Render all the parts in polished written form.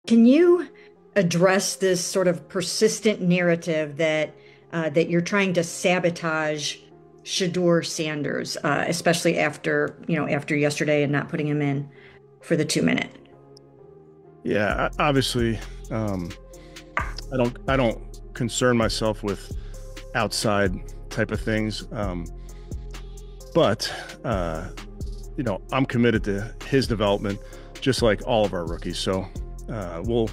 Can you address this sort of persistent narrative that you're trying to sabotage Shedeur Sanders, especially after yesterday and not putting him in for the 2 minute? Yeah, obviously, um, I don't concern myself with outside type of things, but I'm committed to his development, just like all of our rookies. So we'll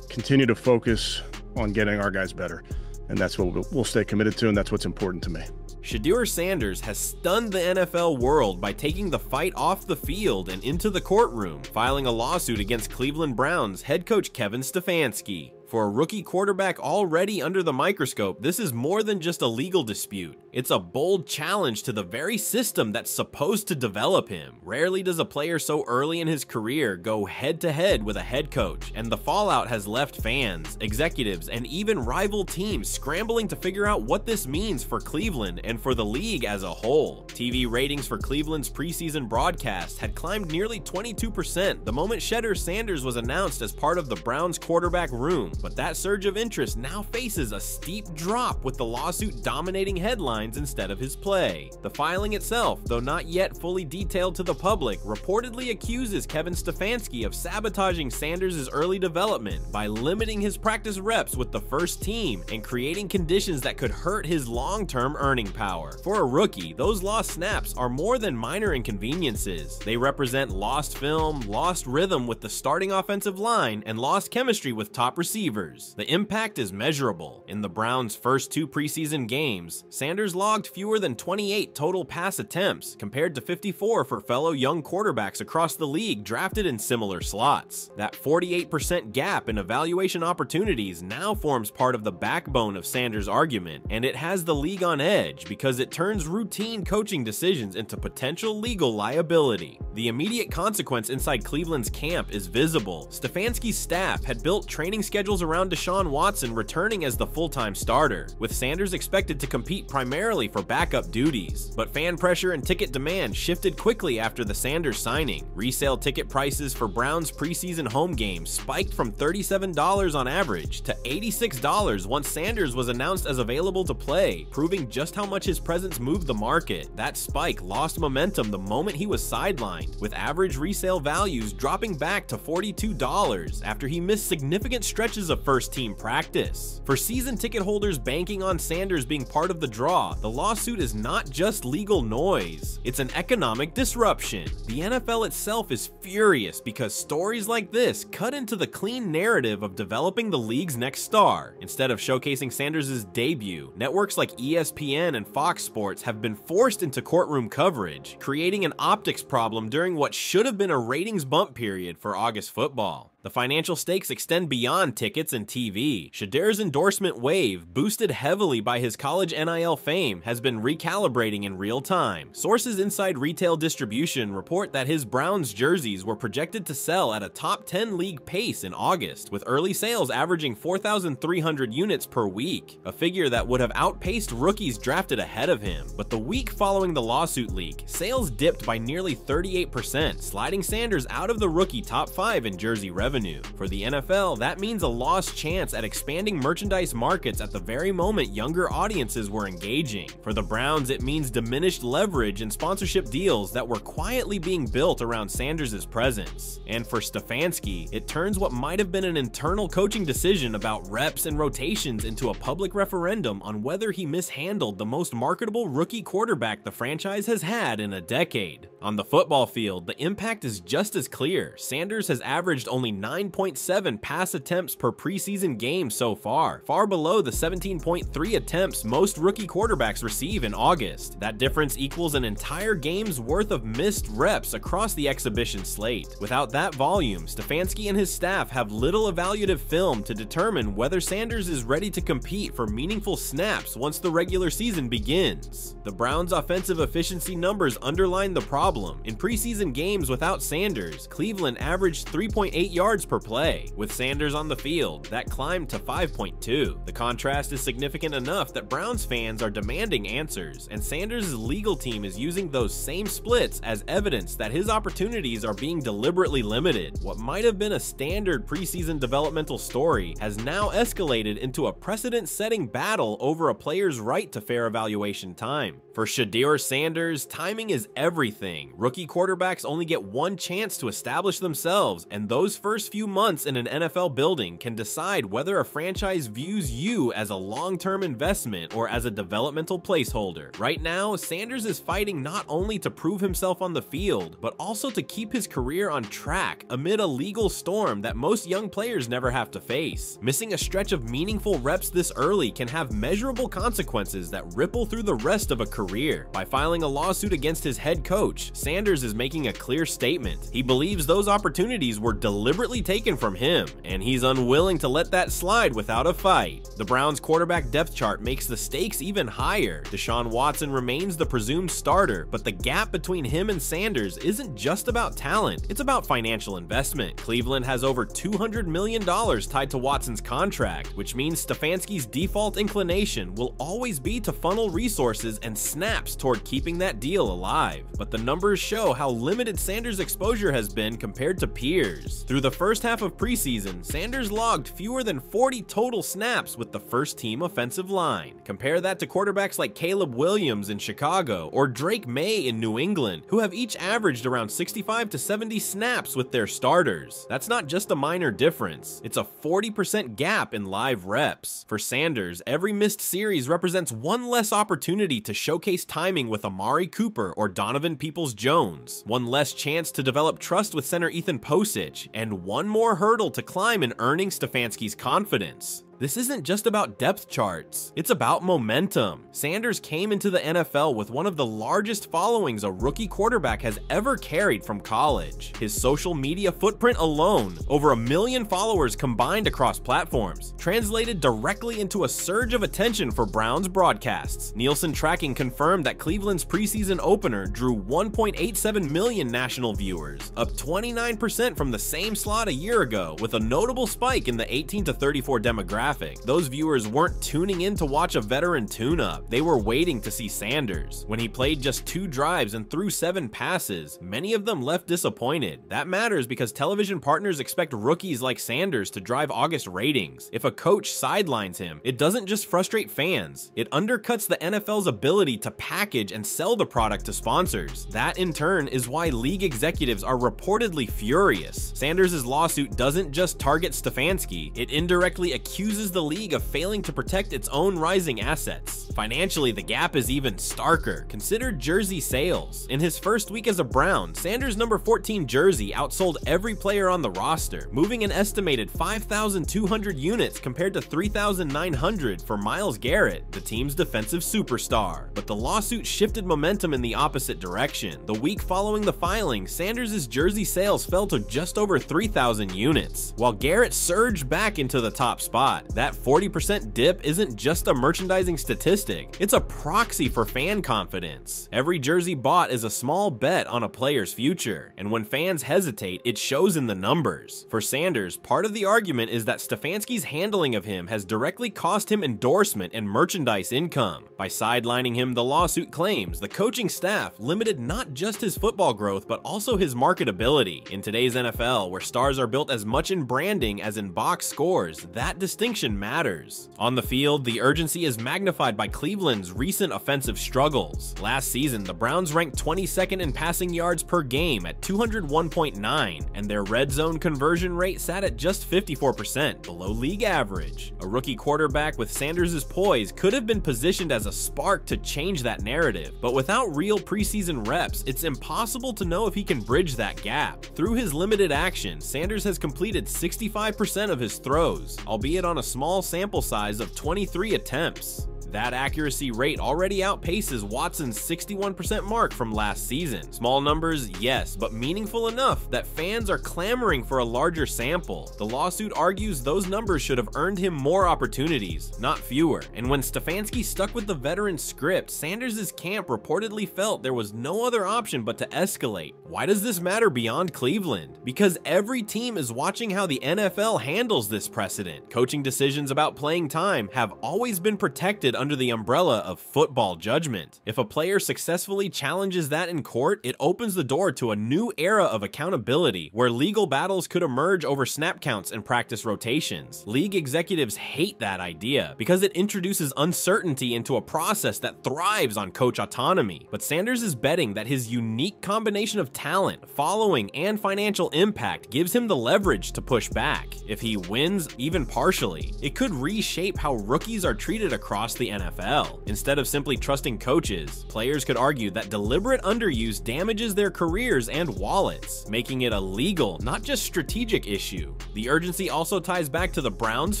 continue to focus on getting our guys better, and that's what we'll stay committed to, and that's what's important to me. Shedeur Sanders has stunned the NFL world by taking the fight off the field and into the courtroom, filing a lawsuit against Cleveland Browns head coach Kevin Stefanski. For a rookie quarterback already under the microscope, this is more than just a legal dispute. It's a bold challenge to the very system that's supposed to develop him. Rarely does a player so early in his career go head-to-head with a head coach, and the fallout has left fans, executives, and even rival teams scrambling to figure out what this means for Cleveland and for the league as a whole. TV ratings for Cleveland's preseason broadcast had climbed nearly 22% the moment Shedeur Sanders was announced as part of the Browns quarterback room. But that surge of interest now faces a steep drop, with the lawsuit dominating headlines instead of his play. The filing itself, though not yet fully detailed to the public, reportedly accuses Kevin Stefanski of sabotaging Sanders' early development by limiting his practice reps with the first team and creating conditions that could hurt his long-term earning power. For a rookie, those lost snaps are more than minor inconveniences. They represent lost film, lost rhythm with the starting offensive line, and lost chemistry with top receivers. The impact is measurable. In the Browns' first 2 preseason games, Sanders logged fewer than 28 total pass attempts, compared to 54 for fellow young quarterbacks across the league drafted in similar slots. That 48% gap in evaluation opportunities now forms part of the backbone of Sanders' argument, and it has the league on edge because it turns routine coaching decisions into potential legal liability. The immediate consequence inside Cleveland's camp is visible. Stefanski's staff had built training schedules around Deshaun Watson returning as the full-time starter, with Sanders expected to compete primarily for backup duties. But fan pressure and ticket demand shifted quickly after the Sanders signing. Resale ticket prices for Browns preseason home games spiked from $37 on average to $86 once Sanders was announced as available to play, proving just how much his presence moved the market. That spike lost momentum the moment he was sidelined, with average resale values dropping back to $42 after he missed significant stretches of first-team practice. For season ticket holders banking on Sanders being part of the draw, the lawsuit is not just legal noise, it's an economic disruption. The NFL itself is furious because stories like this cut into the clean narrative of developing the league's next star. Instead of showcasing Sanders' debut, networks like ESPN and Fox Sports have been forced into courtroom coverage, creating an optics problem during what should have been a ratings bump period for August football. The financial stakes extend beyond tickets and TV. Shedeur's endorsement wave, boosted heavily by his college NIL fame, has been recalibrating in real time. Sources inside retail distribution report that his Browns jerseys were projected to sell at a top 10 league pace in August, with early sales averaging 4,300 units per week, a figure that would have outpaced rookies drafted ahead of him. But the week following the lawsuit leak, sales dipped by nearly 38%, sliding Sanders out of the rookie top 5 in jersey revenue. For the NFL, that means a lost chance at expanding merchandise markets at the very moment younger audiences were engaging. For the Browns, it means diminished leverage and sponsorship deals that were quietly being built around Sanders' presence. And for Stefanski, it turns what might have been an internal coaching decision about reps and rotations into a public referendum on whether he mishandled the most marketable rookie quarterback the franchise has had in a decade. On the football field, the impact is just as clear. Sanders has averaged only 9.7 pass attempts per preseason game so far, far below the 17.3 attempts most rookie quarterbacks receive in August. That difference equals an entire game's worth of missed reps across the exhibition slate. Without that volume, Stefanski and his staff have little evaluative film to determine whether Sanders is ready to compete for meaningful snaps once the regular season begins. The Browns' offensive efficiency numbers underline the problem. problem. In preseason games without Sanders, Cleveland averaged 3.8 yards per play. With Sanders on the field, that climbed to 5.2. The contrast is significant enough that Browns fans are demanding answers, and Sanders' legal team is using those same splits as evidence that his opportunities are being deliberately limited. What might have been a standard preseason developmental story has now escalated into a precedent-setting battle over a player's right to fair evaluation time. For Shedeur Sanders, timing is everything. Rookie quarterbacks only get one chance to establish themselves, and those first few months in an NFL building can decide whether a franchise views you as a long-term investment or as a developmental placeholder. Right now, Sanders is fighting not only to prove himself on the field, but also to keep his career on track amid a legal storm that most young players never have to face. Missing a stretch of meaningful reps this early can have measurable consequences that ripple through the rest of a career. By filing a lawsuit against his head coach, Sanders is making a clear statement. He believes those opportunities were deliberately taken from him, and he's unwilling to let that slide without a fight. The Browns' quarterback depth chart makes the stakes even higher. Deshaun Watson remains the presumed starter, but the gap between him and Sanders isn't just about talent, it's about financial investment. Cleveland has over $200 million tied to Watson's contract, which means Stefanski's default inclination will always be to funnel resources and snaps toward keeping that deal alive. But the numbers show how limited Sanders' exposure has been compared to peers. Through the first half of preseason, Sanders logged fewer than 40 total snaps with the first-team offensive line. Compare that to quarterbacks like Caleb Williams in Chicago or Drake May in New England, who have each averaged around 65 to 70 snaps with their starters. That's not just a minor difference, it's a 40% gap in live reps. For Sanders, every missed series represents one less opportunity to showcase timing with Amari Cooper or Donovan Peoples-Jones, one less chance to develop trust with center Ethan Posich, and one more hurdle to climb in earning Stefanski's confidence. This isn't just about depth charts, it's about momentum. Sanders came into the NFL with one of the largest followings a rookie quarterback has ever carried from college. His social media footprint alone, over 1 million followers combined across platforms, translated directly into a surge of attention for Browns broadcasts. Nielsen tracking confirmed that Cleveland's preseason opener drew 1.87 million national viewers, up 29% from the same slot a year ago, with a notable spike in the 18 to 34 demographic. Those viewers weren't tuning in to watch a veteran tune-up, they were waiting to see Sanders. When he played just 2 drives and threw 7 passes, many of them left disappointed. That matters because television partners expect rookies like Sanders to drive August ratings. If a coach sidelines him, it doesn't just frustrate fans, it undercuts the NFL's ability to package and sell the product to sponsors. That in turn is why league executives are reportedly furious. Sanders' lawsuit doesn't just target Stefanski, it indirectly accuses the league of failing to protect its own rising assets. Financially, the gap is even starker. Consider jersey sales. In his first week as a Brown, Sanders' number 14 jersey outsold every player on the roster, moving an estimated 5,200 units compared to 3,900 for Myles Garrett, the team's defensive superstar. But the lawsuit shifted momentum in the opposite direction. The week following the filing, Sanders' jersey sales fell to just over 3,000 units, while Garrett surged back into the top spot. That 40% dip isn't just a merchandising statistic, it's a proxy for fan confidence. Every jersey bought is a small bet on a player's future, and when fans hesitate, it shows in the numbers. For Sanders, part of the argument is that Stefanski's handling of him has directly cost him endorsement and merchandise income. By sidelining him, the lawsuit claims the coaching staff limited not just his football growth, but also his marketability. In today's NFL, where stars are built as much in branding as in box scores, that distinction matters. On the field, the urgency is magnified by Cleveland's recent offensive struggles. Last season, the Browns ranked 22nd in passing yards per game at 201.9, and their red zone conversion rate sat at just 54%, below league average. A rookie quarterback with Sanders' poise could have been positioned as a spark to change that narrative, but without real preseason reps, it's impossible to know if he can bridge that gap. Through his limited action, Sanders has completed 65% of his throws, albeit on a small sample size of 23 attempts. That accuracy rate already outpaces Watson's 61% mark from last season. Small numbers, yes, but meaningful enough that fans are clamoring for a larger sample. The lawsuit argues those numbers should have earned him more opportunities, not fewer. And when Stefanski stuck with the veteran script, Sanders' camp reportedly felt there was no other option but to escalate. Why does this matter beyond Cleveland? Because every team is watching how the NFL handles this precedent. Coaching decisions about playing time have always been protected under the umbrella of football judgment. If a player successfully challenges that in court, it opens the door to a new era of accountability where legal battles could emerge over snap counts and practice rotations. League executives hate that idea because it introduces uncertainty into a process that thrives on coach autonomy. But Sanders is betting that his unique combination of talent, following, and financial impact gives him the leverage to push back. If he wins, even partially, it could reshape how rookies are treated across the NFL. Instead of simply trusting coaches, players could argue that deliberate underuse damages their careers and wallets, making it a legal, not just strategic issue. The urgency also ties back to the Browns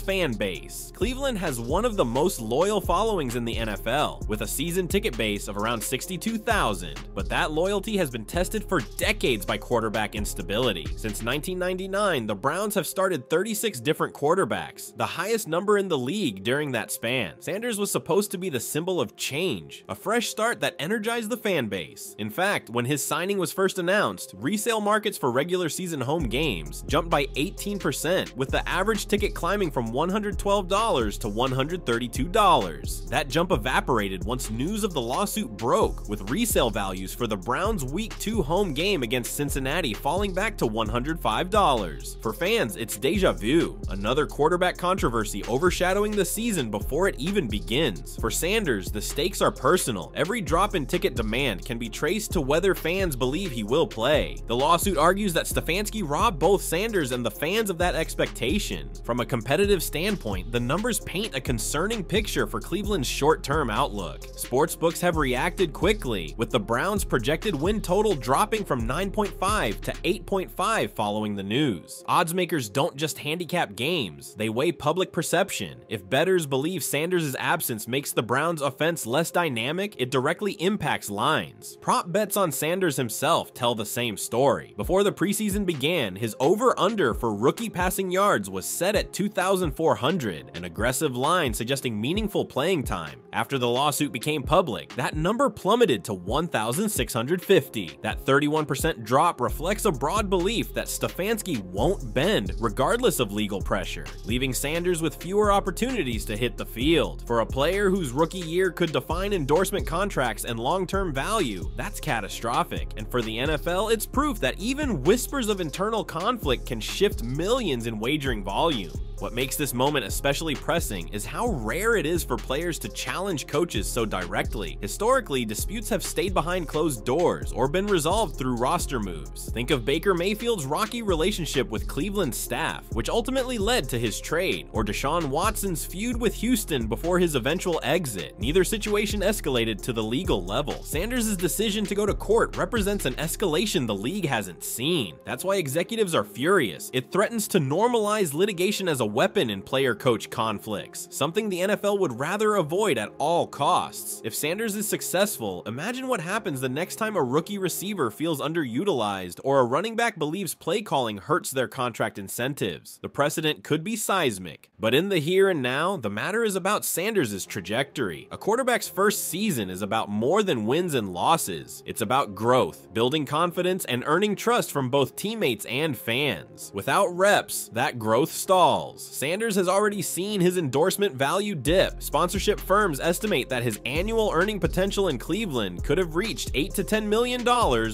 fan base. Cleveland has one of the most loyal followings in the NFL, with a season ticket base of around 62,000, but that loyalty has been tested for decades by quarterback instability. Since 1999, the Browns have started 36 different quarterbacks, the highest number in the league during that span. Sanders was supposed to be the symbol of change, a fresh start that energized the fan base. In fact, when his signing was first announced, resale markets for regular season home games jumped by 18%, with the average ticket climbing from $112 to $132. That jump evaporated once news of the lawsuit broke, with resale values for the Browns' Week 2 home game against Cincinnati falling back to $105. For fans, it's deja vu, another quarterback controversy overshadowing the season before it even begins. For Sanders, the stakes are personal. Every drop in ticket demand can be traced to whether fans believe he will play. The lawsuit argues that Stefanski robbed both Sanders and the fans of that expectation. From a competitive standpoint, the numbers paint a concerning picture for Cleveland's short-term outlook. Sportsbooks have reacted quickly, with the Browns' projected win total dropping from 9.5 to 8.5 following the news. Oddsmakers don't just handicap games, they weigh public perception. If bettors believe Sanders' absence makes the Browns' offense less dynamic, it directly impacts lines. Prop bets on Sanders himself tell the same story. Before the preseason began, his over-under for rookie passing yards was set at 2,400, an aggressive line suggesting meaningful playing time. After the lawsuit became public, that number plummeted to 1,650. That 31% drop reflects a broad belief that Stefanski won't bend regardless of legal pressure, leaving Sanders with fewer opportunities to hit the field. For a player whose rookie year could define endorsement contracts and long-term value, that's catastrophic. And for the NFL, it's proof that even whispers of internal conflict can shift millions in wagering volume. What makes this moment especially pressing is how rare it is for players to challenge coaches so directly. Historically, disputes have stayed behind closed doors or been resolved through roster moves. Think of Baker Mayfield's rocky relationship with Cleveland's staff, which ultimately led to his trade, or Deshaun Watson's feud with Houston before his eventual exit. Neither situation escalated to the legal level. Sanders' decision to go to court represents an escalation the league hasn't seen. That's why executives are furious. It threatens to normalize litigation as a weapon in player-coach conflicts, something the NFL would rather avoid at all costs. If Sanders is successful, imagine what happens the next time a rookie receiver feels underutilized or a running back believes play calling hurts their contract incentives. The precedent could be seismic, but in the here and now, the matter is about Sanders' trajectory. A quarterback's first season is about more than wins and losses. It's about growth, building confidence, and earning trust from both teammates and fans. Without reps, that growth stalls. Sanders has already seen his endorsement value dip. Sponsorship firms estimate that his annual earning potential in Cleveland could have reached $8 to $10 million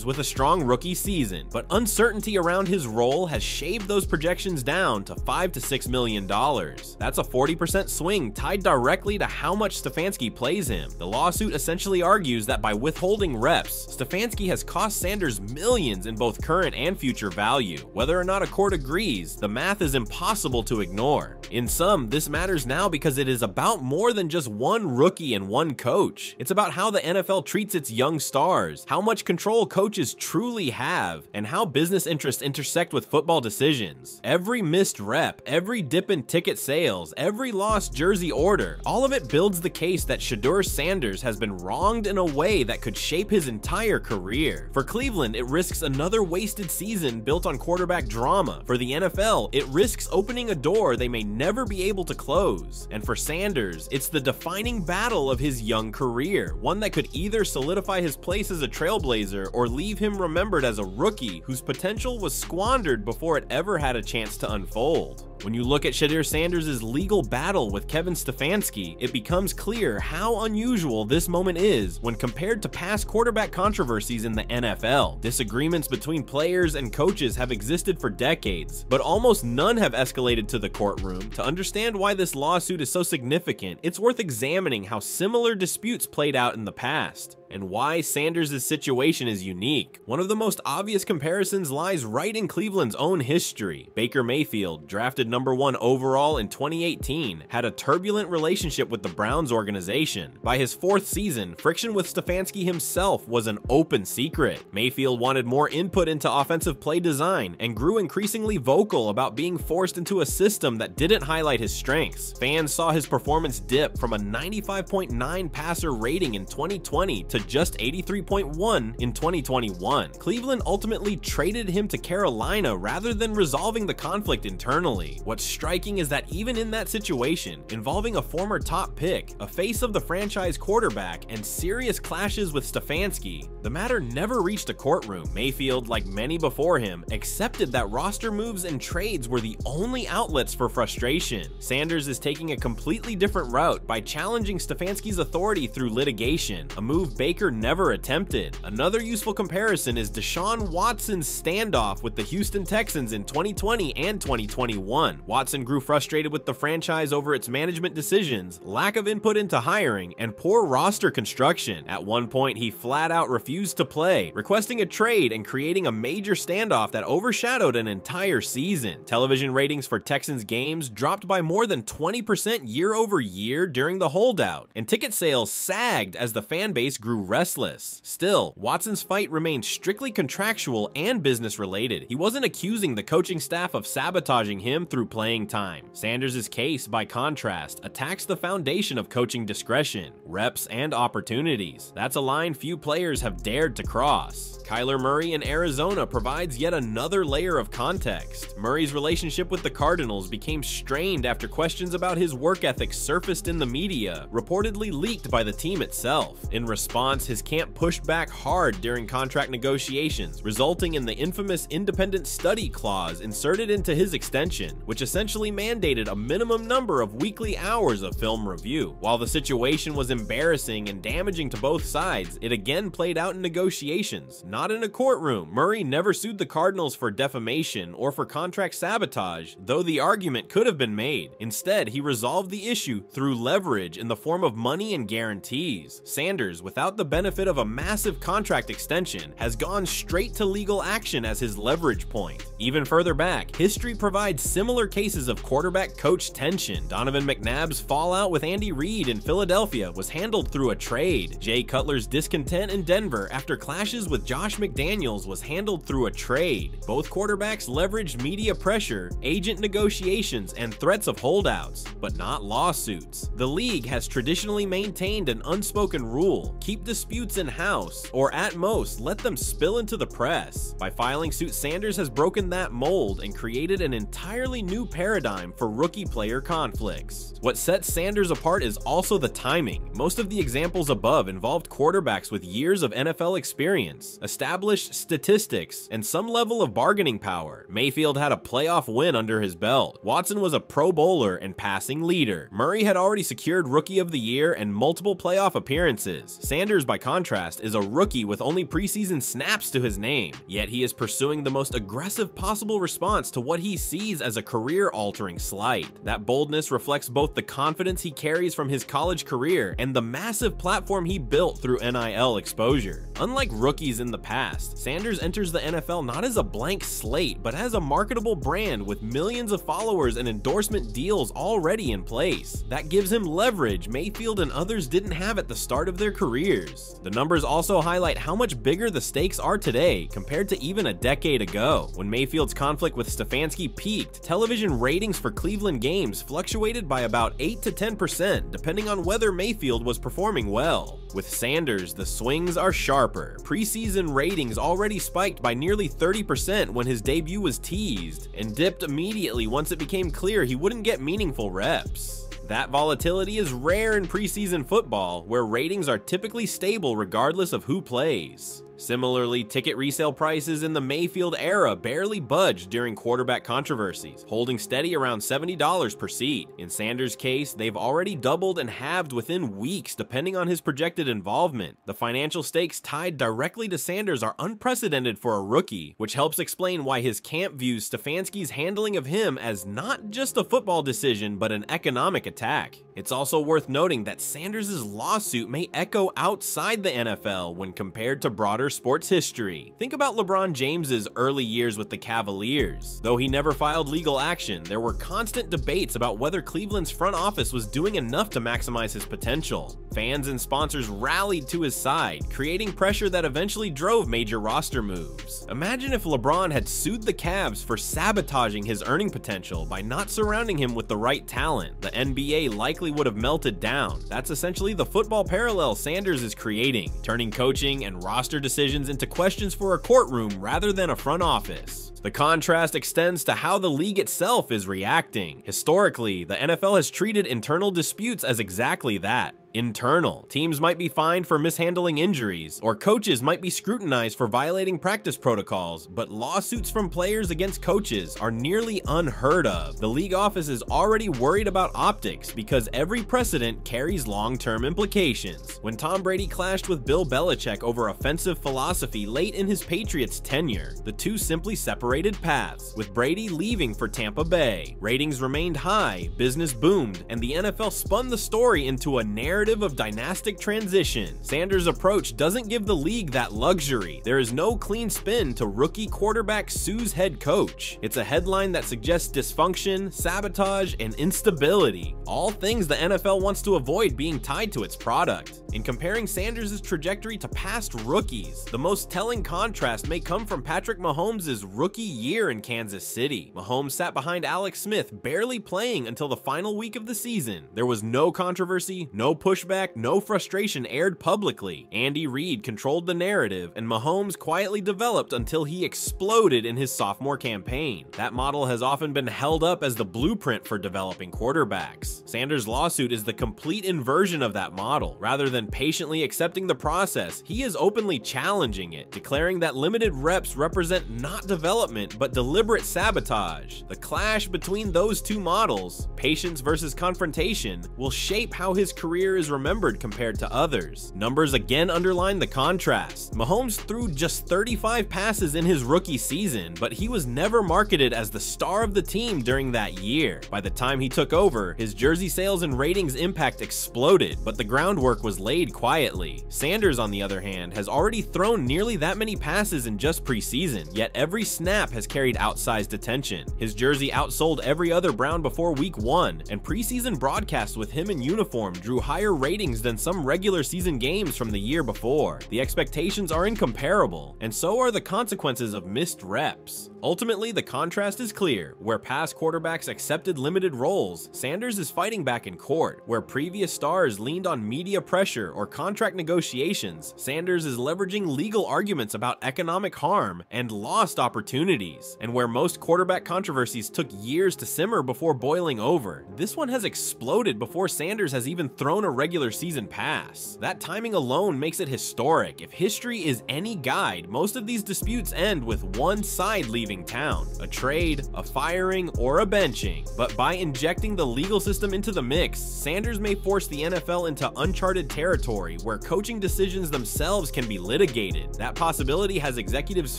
with a strong rookie season, but uncertainty around his role has shaved those projections down to $5 to $6 million. That's a 40% swing tied directly to how much Stefanski plays him. The lawsuit essentially argues that by withholding reps, Stefanski has cost Sanders millions in both current and future value. Whether or not a court agrees, the math is impossible to ignore. In sum, this matters now because it is about more than just one rookie and one coach. It's about how the NFL treats its young stars, how much control coaches truly have, and how business interests intersect with football decisions. Every missed rep, every dip in ticket sales, every lost jersey order, all of it builds the case that Shedeur Sanders has been wronged in a way that could shape his entire career. For Cleveland, it risks another wasted season built on quarterback drama. For the NFL, it risks opening a door they may never be able to close. And for Sanders, it's the defining battle of his young career, one that could either solidify his place as a trailblazer or leave him remembered as a rookie whose potential was squandered before it ever had a chance to unfold. When you look at Shedeur Sanders' legal battle with Kevin Stefanski, it becomes clear how unusual this moment is when compared to past quarterback controversies in the NFL. Disagreements between players and coaches have existed for decades, but almost none have escalated to the courtroom. To understand why this lawsuit is so significant, it's worth examining how similar disputes played out in the past, and why Sanders' situation is unique. One of the most obvious comparisons lies right in Cleveland's own history. Baker Mayfield, drafted #1 overall in 2018, had a turbulent relationship with the Browns organization. By his 4th season, friction with Stefanski himself was an open secret. Mayfield wanted more input into offensive play design and grew increasingly vocal about being forced into a system that didn't highlight his strengths. Fans saw his performance dip from a 95.9 passer rating in 2020 to just 83.1 in 2021. Cleveland ultimately traded him to Carolina rather than resolving the conflict internally. What's striking is that even in that situation, involving a former top pick, a face of the franchise quarterback, and serious clashes with Stefanski, the matter never reached a courtroom. Mayfield, like many before him, accepted that roster moves and trades were the only outlets for frustration. Sanders is taking a completely different route by challenging Stefanski's authority through litigation, a move Baker never attempted. Another useful comparison is Deshaun Watson's standoff with the Houston Texans in 2020 and 2021. Watson grew frustrated with the franchise over its management decisions, lack of input into hiring, and poor roster construction. At one point, he flat out refused to play, requesting a trade and creating a major standoff that overshadowed an entire season. Television ratings for Texans games dropped by more than 20% year over year during the holdout, and ticket sales sagged as the fan base grew restless. Still, Watson's fight remained strictly contractual and business related. He wasn't accusing the coaching staff of sabotaging him through playing time. Sanders' case, by contrast, attacks the foundation of coaching discretion, reps, and opportunities. That's a line few players have dared to cross. Kyler Murray in Arizona provides yet another layer of context. Murray's relationship with the Cardinals became strained after questions about his work ethic surfaced in the media, reportedly leaked by the team itself. In response, his camp pushed back hard during contract negotiations, resulting in the infamous independent study clause inserted into his extension, which essentially mandated a minimum number of weekly hours of film review. While the situation was embarrassing and damaging to both sides, it again played out in negotiations, not in a courtroom. Murray never sued the Cardinals for defamation or for contract sabotage, though the argument could have been made. Instead, he resolved the issue through leverage in the form of money and guarantees. Sanders, without the benefit of a massive contract extension, has gone straight to legal action as his leverage point. Even further back, history provides similar cases of quarterback-coach tension. Donovan McNabb's fallout with Andy Reid in Philadelphia was handled through a trade. Jay Cutler's discontent in Denver after clashes with Josh McDaniels was handled through a trade. Both quarterbacks leveraged media pressure, agent negotiations, and threats of holdouts, but not lawsuits. The league has traditionally maintained an unspoken rule: keep disputes in-house, or at most, let them spill into the press. By filing suit, Sanders has broken that mold and created an entirely new paradigm for rookie player conflicts. What sets Sanders apart is also the timing. Most of the examples above involved quarterbacks with years of NFL experience, established statistics, and some level of bargaining power. Mayfield had a playoff win under his belt. Watson was a Pro Bowler and passing leader. Murray had already secured Rookie of the Year and multiple playoff appearances. Sanders Sanders, by contrast, is a rookie with only preseason snaps to his name, yet he is pursuing the most aggressive possible response to what he sees as a career-altering slight. That boldness reflects both the confidence he carries from his college career and the massive platform he built through NIL exposure. Unlike rookies in the past, Sanders enters the NFL not as a blank slate, but as a marketable brand with millions of followers and endorsement deals already in place. That gives him leverage Mayfield and others didn't have at the start of their careers. The numbers also highlight how much bigger the stakes are today compared to even a decade ago. When Mayfield's conflict with Stefanski peaked, television ratings for Cleveland games fluctuated by about 8 to 10% depending on whether Mayfield was performing well. With Sanders, the swings are sharper. Preseason ratings already spiked by nearly 30% when his debut was teased, and dipped immediately once it became clear he wouldn't get meaningful reps. That volatility is rare in preseason football, where ratings are typically stable regardless of who plays. Similarly, ticket resale prices in the Mayfield era barely budged during quarterback controversies, holding steady around $70 per seat. In Sanders' case, they've already doubled and halved within weeks depending on his projected involvement. The financial stakes tied directly to Sanders are unprecedented for a rookie, which helps explain why his camp views Stefanski's handling of him as not just a football decision but an economic attack. It's also worth noting that Sanders' lawsuit may echo outside the NFL when compared to broader sports history. Think about LeBron James's early years with the Cavaliers. Though he never filed legal action, there were constant debates about whether Cleveland's front office was doing enough to maximize his potential. Fans and sponsors rallied to his side, creating pressure that eventually drove major roster moves. Imagine if LeBron had sued the Cavs for sabotaging his earning potential by not surrounding him with the right talent. The NBA likely would have melted down. That's essentially the football parallel Sanders is creating, turning coaching and roster decisions into questions for a courtroom rather than a front office. The contrast extends to how the league itself is reacting. Historically, the NFL has treated internal disputes as exactly that. Internal. Teams might be fined for mishandling injuries, or coaches might be scrutinized for violating practice protocols, but lawsuits from players against coaches are nearly unheard of. The league office is already worried about optics because every precedent carries long-term implications. When Tom Brady clashed with Bill Belichick over offensive philosophy late in his Patriots tenure, the two simply separated paths, with Brady leaving for Tampa Bay. Ratings remained high, business boomed, and the NFL spun the story into a narrative of dynastic transition. Sanders' approach doesn't give the league that luxury. There is no clean spin to rookie quarterback sues head coach. It's a headline that suggests dysfunction, sabotage, and instability, all things the NFL wants to avoid being tied to its product. In comparing Sanders' trajectory to past rookies, the most telling contrast may come from Patrick Mahomes' rookie year in Kansas City. Mahomes sat behind Alex Smith, barely playing until the final week of the season. There was no controversy, no pushback, no frustration aired publicly. Andy Reid controlled the narrative, and Mahomes quietly developed until he exploded in his sophomore campaign. That model has often been held up as the blueprint for developing quarterbacks. Sanders' lawsuit is the complete inversion of that model. Rather than patiently accepting the process, he is openly challenging it, declaring that limited reps represent not development but deliberate sabotage. The clash between those two models, patience versus confrontation, will shape how his career is remembered compared to others. Numbers again underline the contrast. Mahomes threw just 35 passes in his rookie season, but he was never marketed as the star of the team during that year. By the time he took over, his jersey sales and ratings impact exploded, but the groundwork was laid quietly. Sanders, on the other hand, has already thrown nearly that many passes in just preseason, yet every snap has carried outsized attention. His jersey outsold every other Brown before week 1, and preseason broadcasts with him in uniform drew higher ratings than some regular season games from the year before. The expectations are incomparable, and so are the consequences of missed reps. Ultimately, the contrast is clear. Where past quarterbacks accepted limited roles, Sanders is fighting back in court. Where previous stars leaned on media pressure or contract negotiations, Sanders is leveraging legal arguments about economic harm and lost opportunities. And where most quarterback controversies took years to simmer before boiling over, this one has exploded before Sanders has even thrown a regular season pass. That timing alone makes it historic. If history is any guide, most of these disputes end with one side leaving town, a trade, a firing, or a benching. But by injecting the legal system into the mix, Sanders may force the NFL into uncharted territory where coaching decisions themselves can be litigated. That possibility has executives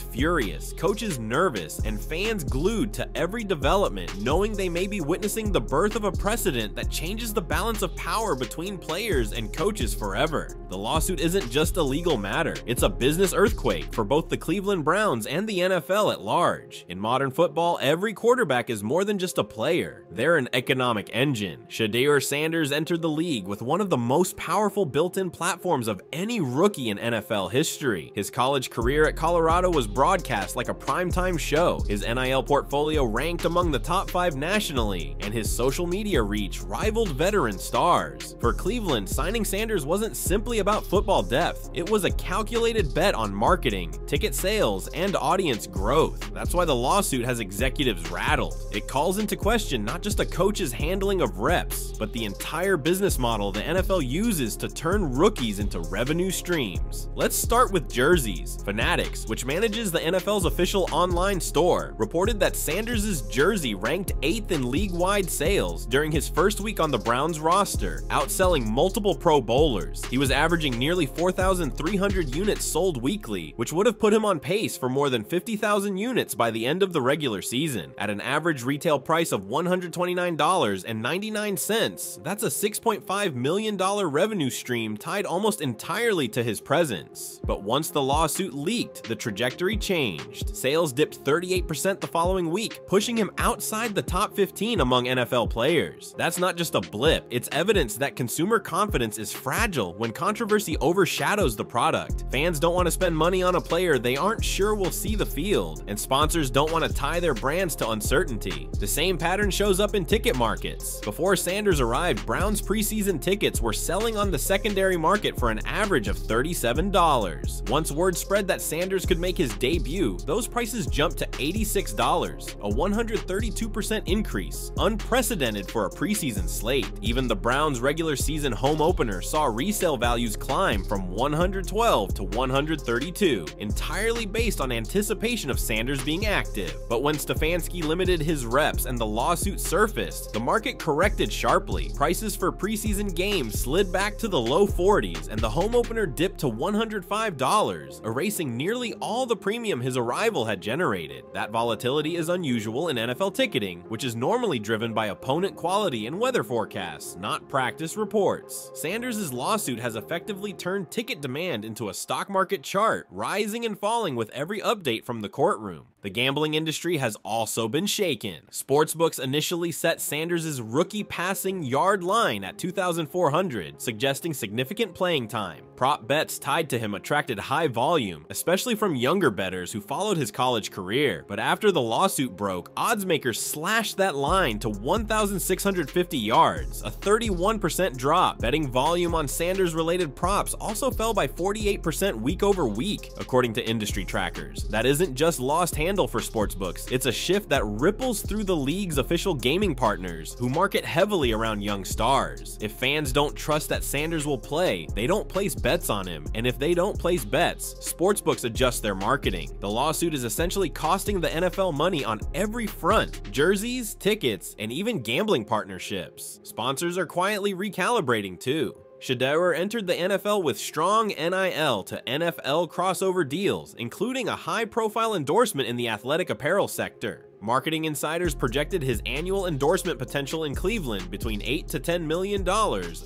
furious, coaches nervous, and fans glued to every development, knowing they may be witnessing the birth of a precedent that changes the balance of power between players and coaches forever. The lawsuit isn't just a legal matter, it's a business earthquake for both the Cleveland Browns and the NFL at large. In modern football, every quarterback is more than just a player. They're an economic engine. Shedeur Sanders entered the league with one of the most powerful built-in platforms of any rookie in NFL history. His college career at Colorado was broadcast like a primetime show. His NIL portfolio ranked among the top 5 nationally, and his social media reach rivaled veteran stars. For Cleveland, signing Sanders wasn't simply about football depth. It was a calculated bet on marketing, ticket sales, and audience growth. That's why the lawsuit has executives rattled. It calls into question not just a coach's handling of reps, but the entire business model the NFL uses to turn rookies into revenue streams. Let's start with jerseys. Fanatics, which manages the NFL's official online store, reported that Sanders' jersey ranked 8th in league-wide sales during his first week on the Browns roster, outselling multiple Pro Bowlers. He was averaging nearly 4,300 units sold weekly, which would have put him on pace for more than 50,000 units by the end of the regular season. At an average retail price of $129.99, that's a $6.5 million revenue stream tied almost entirely to his presence. But once the lawsuit leaked, the trajectory changed. Sales dipped 38% the following week, pushing him outside the top 15 among NFL players. That's not just a blip, it's evidence that consumer confidence is fragile when controversy overshadows the product. Fans don't want to spend money on a player they aren't sure will see the field, and sponsors don't want to tie their brands to uncertainty. The same pattern shows up in ticket markets. Before Sanders arrived, Browns preseason tickets were selling on the secondary market for an average of $37. Once word spread that Sanders could make his debut, those prices jumped to $86, a 132% increase, unprecedented for a preseason slate. Even the Browns' regular season home opener saw resale values climb from $112 to $132, entirely based on anticipation of Sanders being active. But when Stefanski limited his reps and the lawsuit surfaced, the market corrected sharply. Prices for preseason games slid back to the low 40s, and the home opener dipped to $105, erasing nearly all the premium his arrival had generated. That volatility is unusual in NFL ticketing, which is normally driven by opponent quality and weather forecasts, not practice reports. Sanders' lawsuit has effectively turned ticket demand into a stock market chart, rising and falling with every update from the courtroom. The gambling industry has also been shaken. Sportsbooks initially set Sanders' rookie passing yard line at 2,400, suggesting significant playing time. Prop bets tied to him attracted high volume, especially from younger bettors who followed his college career. But after the lawsuit broke, odds makers slashed that line to 1,650 yards, a 31% drop. Betting volume on Sanders-related props also fell by 48% week over week, according to industry trackers. That isn't just lost handle for sportsbooks, it's a shift that ripples through the league's official gaming partners, who market heavily around young stars. If fans don't trust that Sanders will play, they don't place bets on him, and if they don't place bets, sportsbooks adjust their marketing. The lawsuit is essentially costing the NFL money on every front: jerseys, tickets, and even gambling partnerships. Sponsors are quietly recalibrating too. Shedeur entered the NFL with strong NIL to NFL crossover deals, including a high-profile endorsement in the athletic apparel sector. Marketing insiders projected his annual endorsement potential in Cleveland between $8 to $10 million,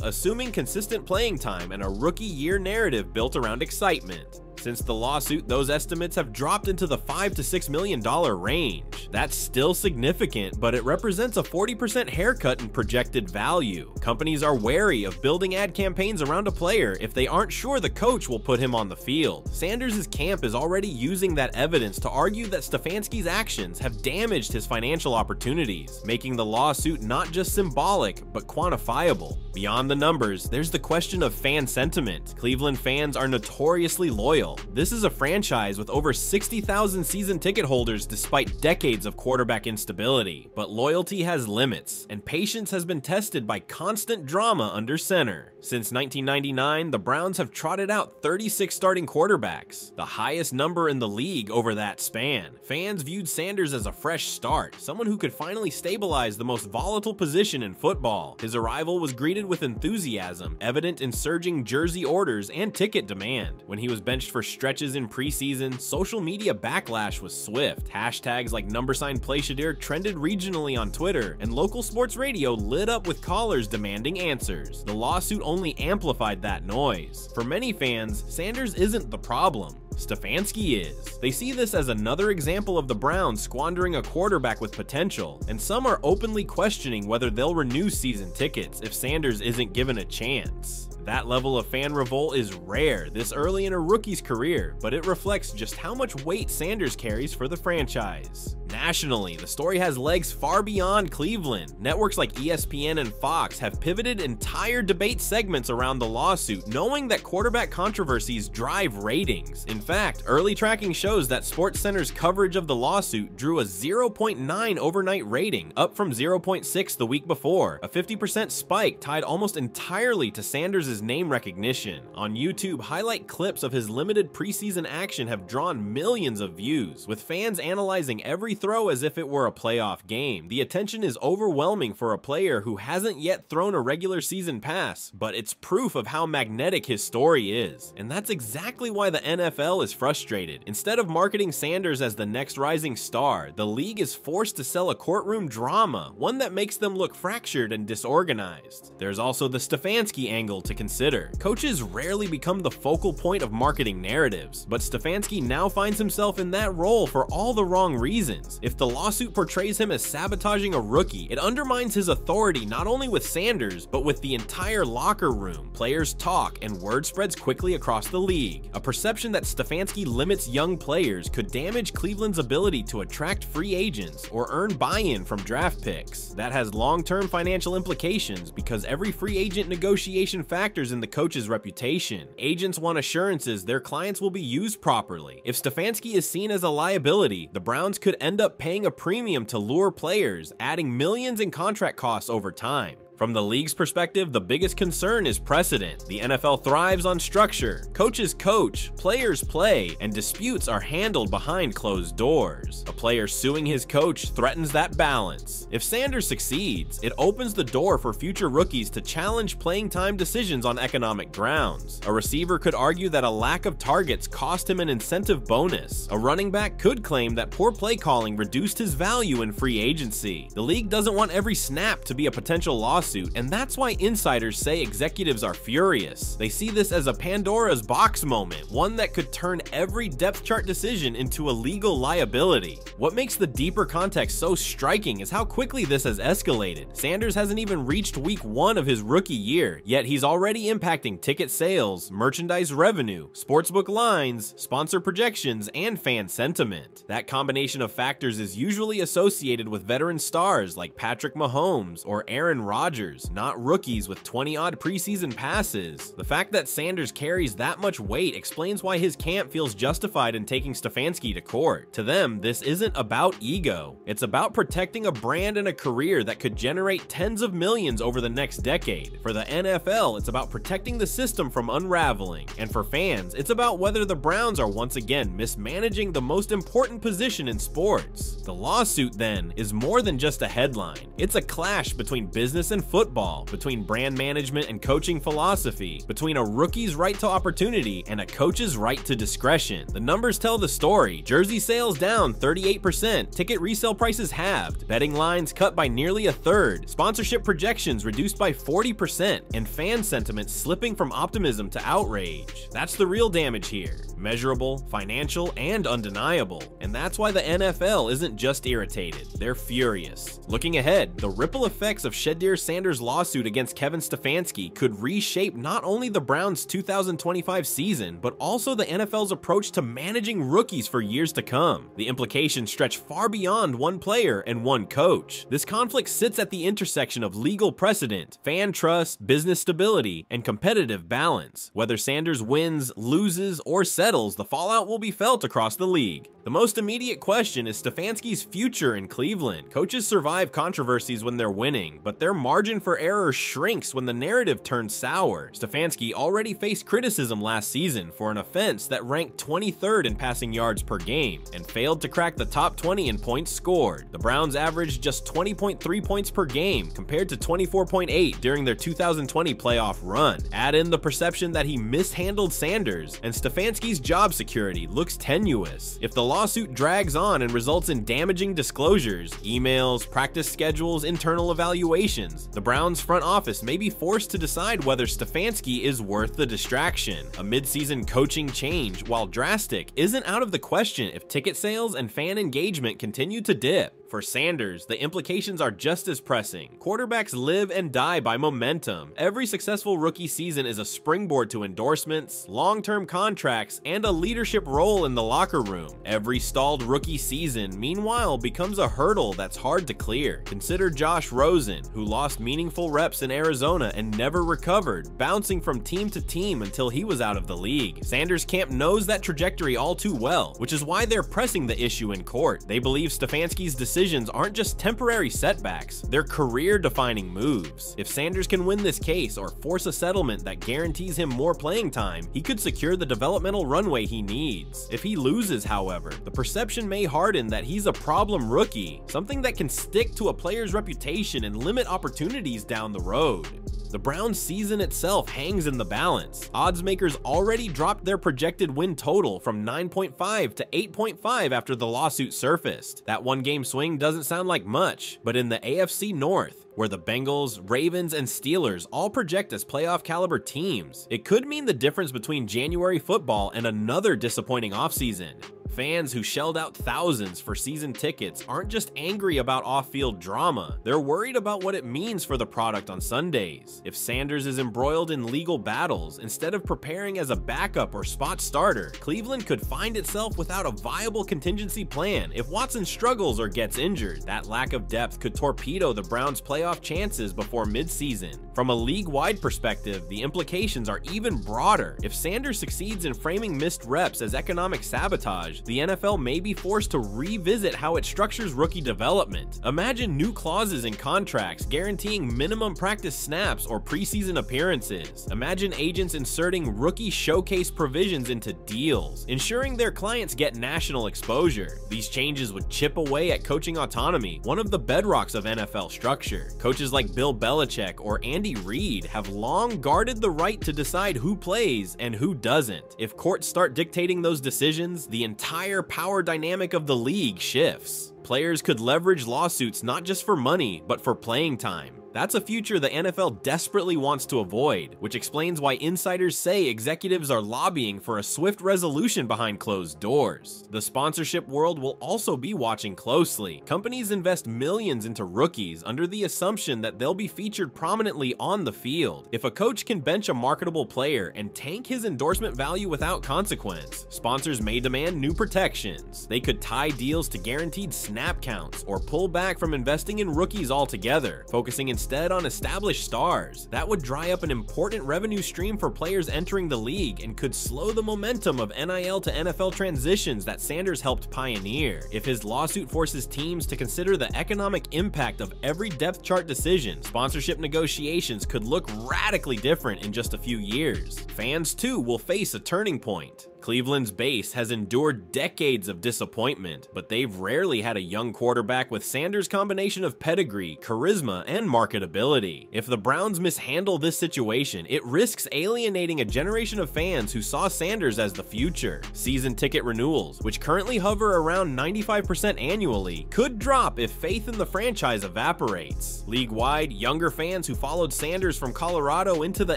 assuming consistent playing time and a rookie year narrative built around excitement. Since the lawsuit, those estimates have dropped into the $5 to $6 million range. That's still significant, but it represents a 40% haircut in projected value. Companies are wary of building ad campaigns around a player if they aren't sure the coach will put him on the field. Sanders' camp is already using that evidence to argue that Stefanski's actions have damaged his financial opportunities, making the lawsuit not just symbolic, but quantifiable. Beyond the numbers, there's the question of fan sentiment. Cleveland fans are notoriously loyal, NFL. This is a franchise with over 60,000 season ticket holders despite decades of quarterback instability. But loyalty has limits, and patience has been tested by constant drama under center. Since 1999, the Browns have trotted out 36 starting quarterbacks, the highest number in the league over that span. Fans viewed Sanders as a fresh start, someone who could finally stabilize the most volatile position in football. His arrival was greeted with enthusiasm, evident in surging jersey orders and ticket demand. When he was benched for stretches in preseason, social media backlash was swift. Hashtags like #PlayShedeur trended regionally on Twitter, and local sports radio lit up with callers demanding answers. The lawsuit only amplified that noise. For many fans, Sanders isn't the problem. Stefanski is. They see this as another example of the Browns squandering a quarterback with potential, and some are openly questioning whether they'll renew season tickets if Sanders isn't given a chance. That level of fan revolt is rare this early in a rookie's career, but it reflects just how much weight Sanders carries for the franchise. Nationally, the story has legs far beyond Cleveland. Networks like ESPN and Fox have pivoted entire debate segments around the lawsuit, knowing that quarterback controversies drive ratings. In fact, early tracking shows that SportsCenter's coverage of the lawsuit drew a 0.9 overnight rating, up from 0.6 the week before, a 50% spike tied almost entirely to Sanders' name recognition. On YouTube, highlight clips of his limited preseason action have drawn millions of views, with fans analyzing every throw as if it were a playoff game. The attention is overwhelming for a player who hasn't yet thrown a regular season pass, but it's proof of how magnetic his story is. And that's exactly why the NFL is frustrated. Instead of marketing Sanders as the next rising star, the league is forced to sell a courtroom drama, one that makes them look fractured and disorganized. There's also the Stefanski angle to consider. Coaches rarely become the focal point of marketing narratives, but Stefanski now finds himself in that role for all the wrong reasons. If the lawsuit portrays him as sabotaging a rookie, it undermines his authority not only with Sanders, but with the entire locker room. Players talk, and word spreads quickly across the league. A perception that Stefanski limits young players could damage Cleveland's ability to attract free agents or earn buy-in from draft picks. That has long-term financial implications because every free agent negotiation factors in the coach's reputation. Agents want assurances their clients will be used properly. If Stefanski is seen as a liability, the Browns could end up paying a premium to lure players, adding millions in contract costs over time. From the league's perspective, the biggest concern is precedent. The NFL thrives on structure. Coaches coach, players play, and disputes are handled behind closed doors. A player suing his coach threatens that balance. If Sanders succeeds, it opens the door for future rookies to challenge playing time decisions on economic grounds. A receiver could argue that a lack of targets cost him an incentive bonus. A running back could claim that poor play calling reduced his value in free agency. The league doesn't want every snap to be a potential loss, and that's why insiders say executives are furious. They see this as a Pandora's box moment, one that could turn every depth chart decision into a legal liability. What makes the deeper context so striking is how quickly this has escalated. Sanders hasn't even reached week 1 of his rookie year, yet he's already impacting ticket sales, merchandise revenue, sportsbook lines, sponsor projections, and fan sentiment. That combination of factors is usually associated with veteran stars like Patrick Mahomes or Aaron Rodgers, not rookies with 20-odd preseason passes. The fact that Sanders carries that much weight explains why his camp feels justified in taking Stefanski to court. To them, this isn't about ego. It's about protecting a brand and a career that could generate tens of millions over the next decade. For the NFL, it's about protecting the system from unraveling. And for fans, it's about whether the Browns are once again mismanaging the most important position in sports. The lawsuit, then, is more than just a headline. It's a clash between business and football, between brand management and coaching philosophy, between a rookie's right to opportunity and a coach's right to discretion. The numbers tell the story. Jersey sales down 38%, ticket resale prices halved, betting lines cut by nearly a third, sponsorship projections reduced by 40%, and fan sentiment slipping from optimism to outrage. That's the real damage here. Measurable, financial, and undeniable. And that's why the NFL isn't just irritated, they're furious. Looking ahead, the ripple effects of Shedeur Sanders Sanders' lawsuit against Kevin Stefanski could reshape not only the Browns' 2025 season, but also the NFL's approach to managing rookies for years to come. The implications stretch far beyond one player and one coach. This conflict sits at the intersection of legal precedent, fan trust, business stability, and competitive balance. Whether Sanders wins, loses, or settles, the fallout will be felt across the league. The most immediate question is Stefanski's future in Cleveland. Coaches survive controversies when they're winning, but their margin for error shrinks when the narrative turns sour. Stefanski already faced criticism last season for an offense that ranked 23rd in passing yards per game and failed to crack the top 20 in points scored. The Browns averaged just 20.3 points per game compared to 24.8 during their 2020 playoff run. Add in the perception that he mishandled Sanders, and Stefanski's job security looks tenuous. If the lawsuit drags on and results in damaging disclosures, emails, practice schedules, internal evaluations, the Browns front office may be forced to decide whether Stefanski is worth the distraction. A midseason coaching change, while drastic, isn't out of the question if ticket sales and fan engagement continue to dip. For Sanders, the implications are just as pressing. Quarterbacks live and die by momentum. Every successful rookie season is a springboard to endorsements, long-term contracts, and a leadership role in the locker room. Every stalled rookie season, meanwhile, becomes a hurdle that's hard to clear. Consider Josh Rosen, who lost meaningful reps in Arizona and never recovered, bouncing from team to team until he was out of the league. Sanders' camp knows that trajectory all too well, which is why they're pressing the issue in court. They believe Stefanski's decisions aren't just temporary setbacks, they're career-defining moves. If Sanders can win this case or force a settlement that guarantees him more playing time, he could secure the developmental runway he needs. If he loses, however, the perception may harden that he's a problem rookie, something that can stick to a player's reputation and limit opportunities down the road. The Browns' season itself hangs in the balance. Odds makers already dropped their projected win total from 9.5 to 8.5 after the lawsuit surfaced. That one-game swing doesn't sound like much, but in the AFC North, where the Bengals, Ravens, and Steelers all project as playoff caliber teams, it could mean the difference between January football and another disappointing offseason. Fans who shelled out thousands for season tickets aren't just angry about off-field drama, they're worried about what it means for the product on Sundays. If Sanders is embroiled in legal battles, instead of preparing as a backup or spot starter, Cleveland could find itself without a viable contingency plan if Watson struggles or gets injured. That lack of depth could torpedo the Browns' playoff chances before midseason. From a league-wide perspective, the implications are even broader. If Sanders succeeds in framing missed reps as economic sabotage, the NFL may be forced to revisit how it structures rookie development. Imagine new clauses in contracts guaranteeing minimum practice snaps or preseason appearances. Imagine agents inserting rookie showcase provisions into deals, ensuring their clients get national exposure. These changes would chip away at coaching autonomy, one of the bedrocks of NFL structure. Coaches like Bill Belichick or Andy Reid have long guarded the right to decide who plays and who doesn't. If courts start dictating those decisions, the entire power dynamic of the league shifts. Players could leverage lawsuits not just for money, but for playing time. That's a future the NFL desperately wants to avoid, which explains why insiders say executives are lobbying for a swift resolution behind closed doors. The sponsorship world will also be watching closely. Companies invest millions into rookies under the assumption that they'll be featured prominently on the field. If a coach can bench a marketable player and tank his endorsement value without consequence, sponsors may demand new protections. They could tie deals to guaranteed snap counts or pull back from investing in rookies altogether, focusing instead on established stars. That would dry up an important revenue stream for players entering the league and could slow the momentum of NIL to NFL transitions that Sanders helped pioneer. If his lawsuit forces teams to consider the economic impact of every depth chart decision, sponsorship negotiations could look radically different in just a few years. Fans too will face a turning point. Cleveland's base has endured decades of disappointment, but they've rarely had a young quarterback with Sanders' combination of pedigree, charisma, and marketability. If the Browns mishandle this situation, it risks alienating a generation of fans who saw Sanders as the future. Season ticket renewals, which currently hover around 95% annually, could drop if faith in the franchise evaporates. League-wide, younger fans who followed Sanders from Colorado into the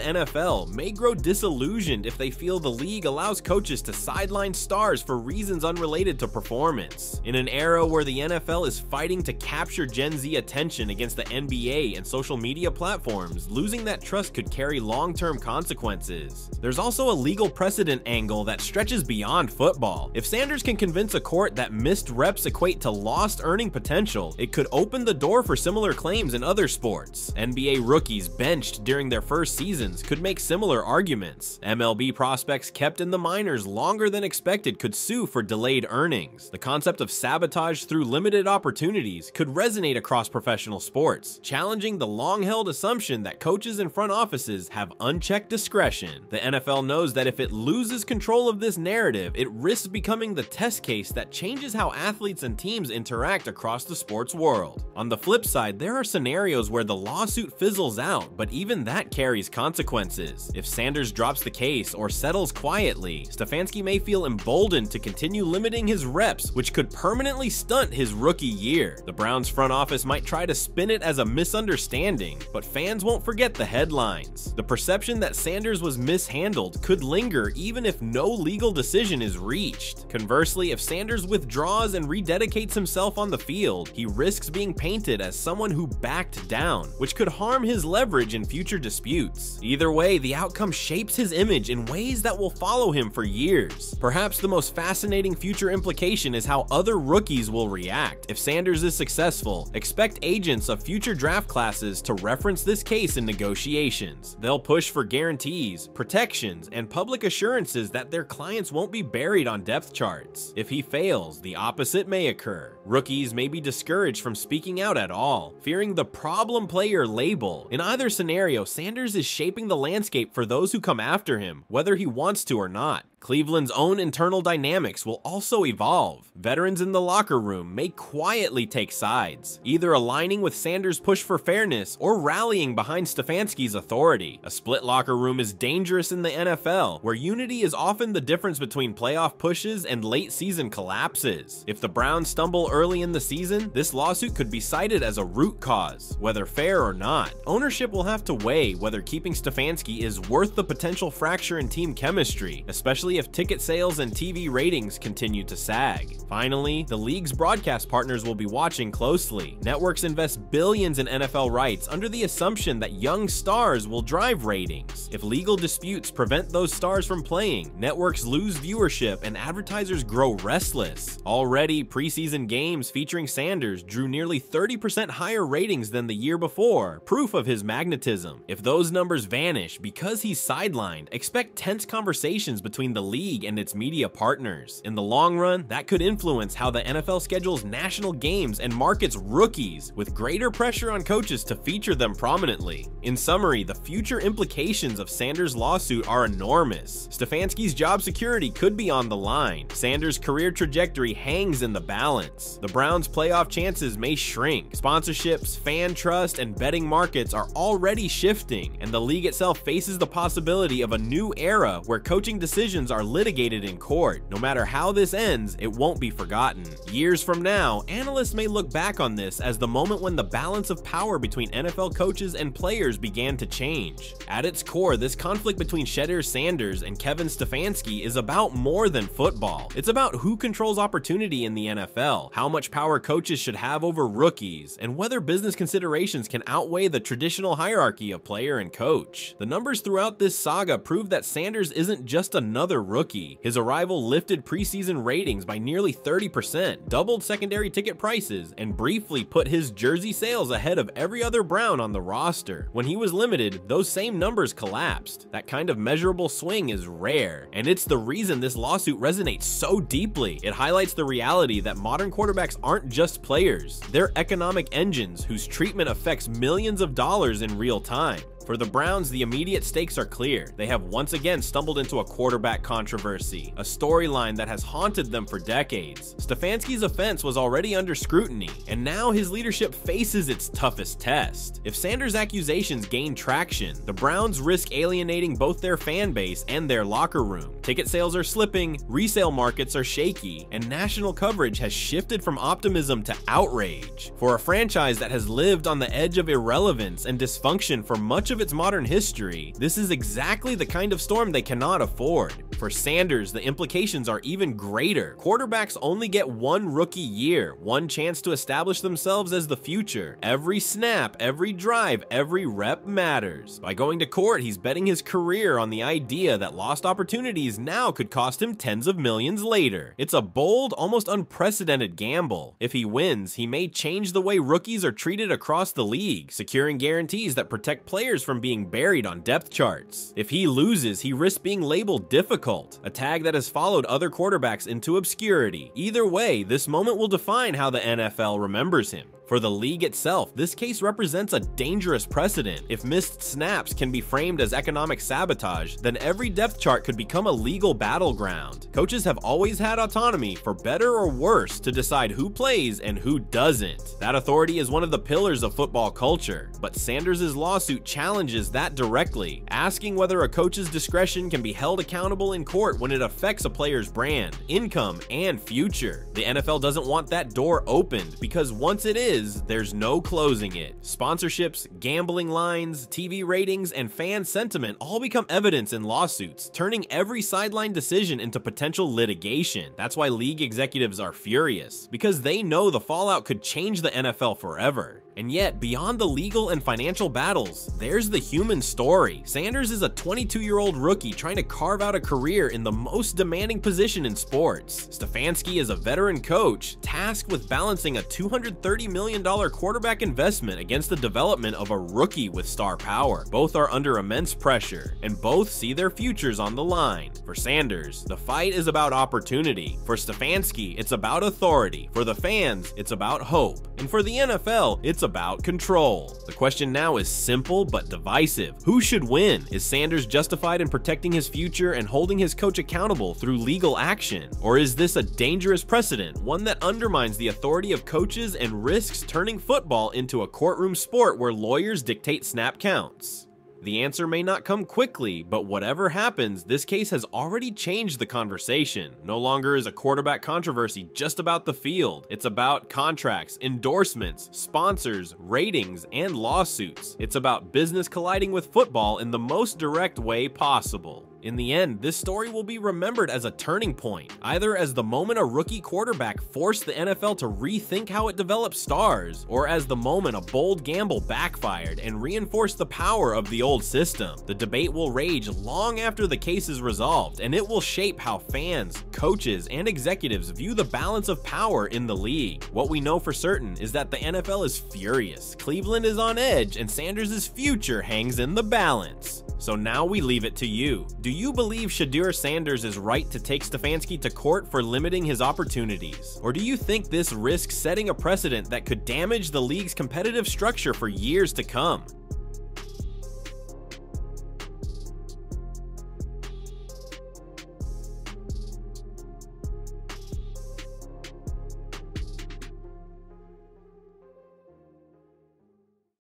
NFL may grow disillusioned if they feel the league allows coaches coaches to sideline stars for reasons unrelated to performance. In an era where the NFL is fighting to capture Gen Z attention against the NBA and social media platforms, losing that trust could carry long-term consequences. There's also a legal precedent angle that stretches beyond football. If Sanders can convince a court that missed reps equate to lost earning potential, it could open the door for similar claims in other sports. NBA rookies benched during their first seasons could make similar arguments. MLB prospects kept in the minors longer than expected could sue for delayed earnings. The concept of sabotage through limited opportunities could resonate across professional sports, challenging the long-held assumption that coaches and front offices have unchecked discretion. The NFL knows that if it loses control of this narrative, it risks becoming the test case that changes how athletes and teams interact across the sports world. On the flip side, there are scenarios where the lawsuit fizzles out, but even that carries consequences. If Sanders drops the case or settles quietly, Stefanski may feel emboldened to continue limiting his reps, which could permanently stunt his rookie year. The Browns front office might try to spin it as a misunderstanding, but fans won't forget the headlines. The perception that Sanders was mishandled could linger even if no legal decision is reached. Conversely, if Sanders withdraws and rededicates himself on the field, he risks being painted as someone who backed down, which could harm his leverage in future disputes. Either way, the outcome shapes his image in ways that will follow him for years. Perhaps the most fascinating future implication is how other rookies will react. If Sanders is successful, expect agents of future draft classes to reference this case in negotiations. They'll push for guarantees, protections, and public assurances that their clients won't be buried on depth charts. If he fails, the opposite may occur. Rookies may be discouraged from speaking out at all, fearing the problem player label. In either scenario, Sanders is shaping the landscape for those who come after him, whether he wants to or not. Cleveland's own internal dynamics will also evolve. Veterans in the locker room may quietly take sides, either aligning with Sanders' push for fairness or rallying behind Stefanski's authority. A split locker room is dangerous in the NFL, where unity is often the difference between playoff pushes and late season collapses. If the Browns stumble early in the season, this lawsuit could be cited as a root cause, whether fair or not. Ownership will have to weigh whether keeping Stefanski is worth the potential fracture in team chemistry, especially if ticket sales and TV ratings continue to sag. Finally, the league's broadcast partners will be watching closely. Networks invest billions in NFL rights under the assumption that young stars will drive ratings. If legal disputes prevent those stars from playing, networks lose viewership and advertisers grow restless. Already, preseason games featuring Sanders drew nearly 30% higher ratings than the year before, proof of his magnetism. If those numbers vanish because he's sidelined, expect tense conversations between the league and its media partners. In the long run, that could influence how the NFL schedules national games and markets rookies, with greater pressure on coaches to feature them prominently. In summary, the future implications of Sanders' lawsuit are enormous. Stefanski's job security could be on the line. Sanders' career trajectory hangs in the balance. The Browns' playoff chances may shrink. Sponsorships, fan trust, and betting markets are already shifting, and the league itself faces the possibility of a new era where coaching decisions are litigated in court. No matter how this ends, it won't be forgotten. Years from now, analysts may look back on this as the moment when the balance of power between NFL coaches and players began to change. At its core, this conflict between Shedeur Sanders and Kevin Stefanski is about more than football. It's about who controls opportunity in the NFL, how much power coaches should have over rookies, and whether business considerations can outweigh the traditional hierarchy of player and coach. The numbers throughout this saga prove that Sanders isn't just another rookie. His arrival lifted preseason ratings by nearly 30%, doubled secondary ticket prices, and briefly put his jersey sales ahead of every other Brown on the roster. When he was limited, those same numbers collapsed. That kind of measurable swing is rare, and it's the reason this lawsuit resonates so deeply. It highlights the reality that modern quarterbacks aren't just players. They're economic engines whose treatment affects millions of dollars in real time. For the Browns, the immediate stakes are clear. They have once again stumbled into a quarterback controversy, a storyline that has haunted them for decades. Stefanski's offense was already under scrutiny, and now his leadership faces its toughest test. If Sanders' accusations gain traction, the Browns risk alienating both their fan base and their locker room. Ticket sales are slipping, resale markets are shaky, and national coverage has shifted from optimism to outrage. For a franchise that has lived on the edge of irrelevance and dysfunction for much of its modern history, this is exactly the kind of storm they cannot afford. For Sanders, the implications are even greater. Quarterbacks only get one rookie year, one chance to establish themselves as the future. Every snap, every drive, every rep matters. By going to court, he's betting his career on the idea that lost opportunities now could cost him tens of millions later. It's a bold, almost unprecedented gamble. If he wins, he may change the way rookies are treated across the league, securing guarantees that protect players from being buried on depth charts. If he loses, he risks being labeled difficult, a tag that has followed other quarterbacks into obscurity. Either way, this moment will define how the NFL remembers him. For the league itself, this case represents a dangerous precedent. If missed snaps can be framed as economic sabotage, then every depth chart could become a legal battleground. Coaches have always had autonomy, for better or worse, to decide who plays and who doesn't. That authority is one of the pillars of football culture, but Sanders' lawsuit challenges that directly, asking whether a coach's discretion can be held accountable in court when it affects a player's brand, income, and future. The NFL doesn't want that door opened, because once it is, there's no closing it. Sponsorships, gambling lines, TV ratings, and fan sentiment all become evidence in lawsuits, turning every sideline decision into potential litigation. That's why league executives are furious, because they know the fallout could change the NFL forever. And yet, beyond the legal and financial battles, there's the human story. Sanders is a 22-year-old rookie trying to carve out a career in the most demanding position in sports. Stefanski is a veteran coach, tasked with balancing a $230 million quarterback investment against the development of a rookie with star power. Both are under immense pressure, and both see their futures on the line. For Sanders, the fight is about opportunity. For Stefanski, it's about authority. For the fans, it's about hope. And for the NFL, it's about control. The question now is simple but divisive. Who should win? Is Sanders justified in protecting his future and holding his coach accountable through legal action? Or is this a dangerous precedent, one that undermines the authority of coaches and risks turning football into a courtroom sport where lawyers dictate snap counts? The answer may not come quickly, but whatever happens, this case has already changed the conversation. No longer is a quarterback controversy just about the field. It's about contracts, endorsements, sponsors, ratings, and lawsuits. It's about business colliding with football in the most direct way possible. In the end, this story will be remembered as a turning point, either as the moment a rookie quarterback forced the NFL to rethink how it develops stars, or as the moment a bold gamble backfired and reinforced the power of the old system. The debate will rage long after the case is resolved, and it will shape how fans, coaches, and executives view the balance of power in the league. What we know for certain is that the NFL is furious, Cleveland is on edge, and Sanders' future hangs in the balance. So now we leave it to you. Do you believe Shedeur Sanders is right to take Stefanski to court for limiting his opportunities? Or do you think this risks setting a precedent that could damage the league's competitive structure for years to come?